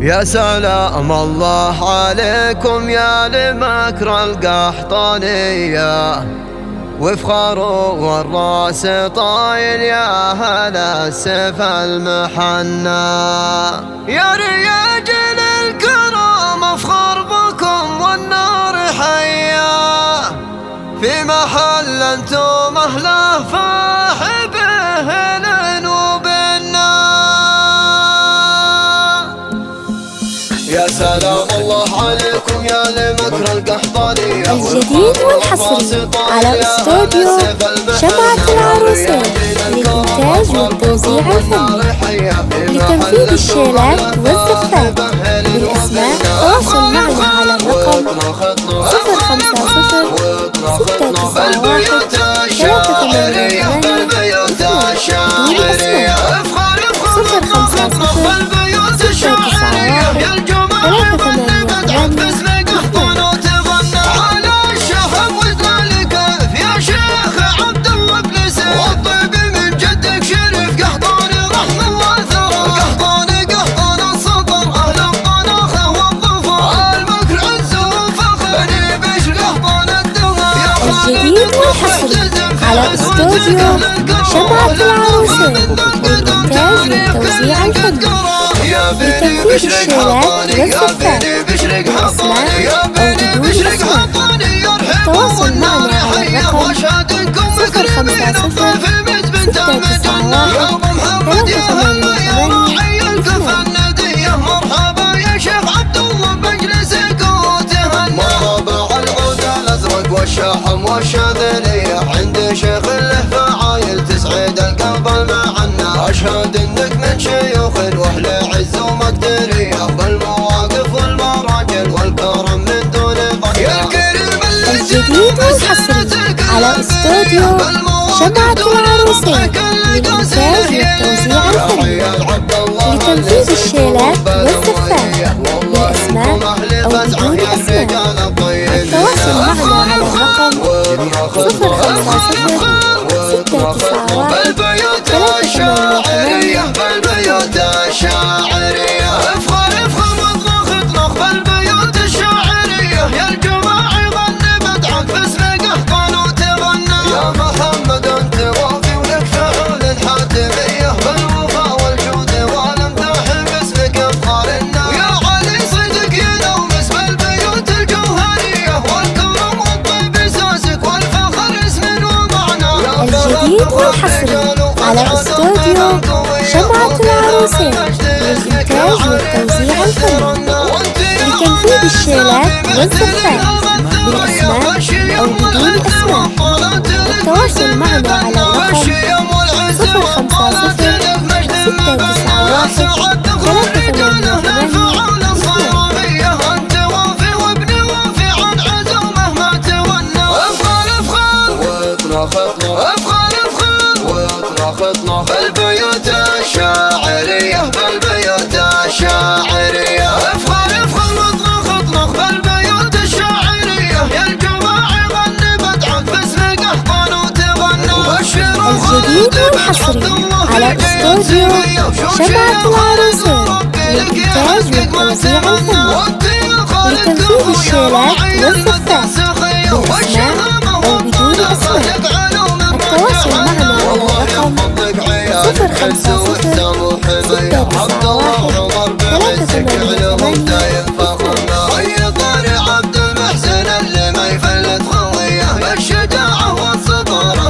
يا سلام الله عليكم يا لمكر القحطانية، وافخروا والراس طايل يا هلا السيف المحنى. يا رجال الكرام افخر بكم والنار حية، في محل انتم اهله فاح به وبنا. يا سلام الله عليكم يا لمكر القحطانية، الجديد والحصري على استوديو شمعة العروسين للإنتاج والتوزيع الفني. لتنفيذ الشيلات والزفات بالأسماء تواصل معنا على الرقم 050 الجديد والحصري على استوديو شمعة العروسين للإنتاج والتوزيع الفني. لتنفيذ الشيلات والزفات بالأسماء أو بدون أسماء التواصل معنا على الرقم 050 والشحم والشاذلية عند شيخ له فعايل تسعد القلب المعنى. أشهد إنك من شيوخ وأهل عز ومقدرية، والمواقف والمراجل والكرم من دون ضياع. الجديد والحصري على استوديو شمعة العروسين للإنتاج والتوزيع الفني. لتنفيذ الشيلات والزفات بالأسماء أو بدون أسماء التواصل معنا على الرقم 050 691 388. بالبيوت الشاعرية افخر واطلق اطلق بالبيوت الشاعرية، يا الجماعة غني بدعك باسم قحطان وتغنى. يا محمد انت وافي ولك فعول الحاتمية، بالوفا والجود والامداح باسمك افخارنا. يا علي صدق ينوم اسم البيوت الجوهرية، والكرم والطيب اساسك والفخر اسم ومعنى. الجديد والحصري على استوديو شمعة العروسين للإنتاج والتوزيع الفني. لتنفيذ الشيلات والزفات بالأسماء أو بدون أسماء التواصل معنا على الرقم 050 691 388. بالبيوت الشاعرية بالبيوت الشاعرية افخر واطلق بالبيوت الشاعرية، يا الجماعة غني بدعك باسم قحطان وتغنى. الجديد والحصري على استوديو شمعة العروسين للإنتاج والتوزيع الفني. لتنفيذ الشيلات والزفات بالأسماء أو بدون أسماء التواصل معنا على الرقم 050 691 388. عبد المحسن اللي ما يفلت خويه، بالشجاعة والصبر له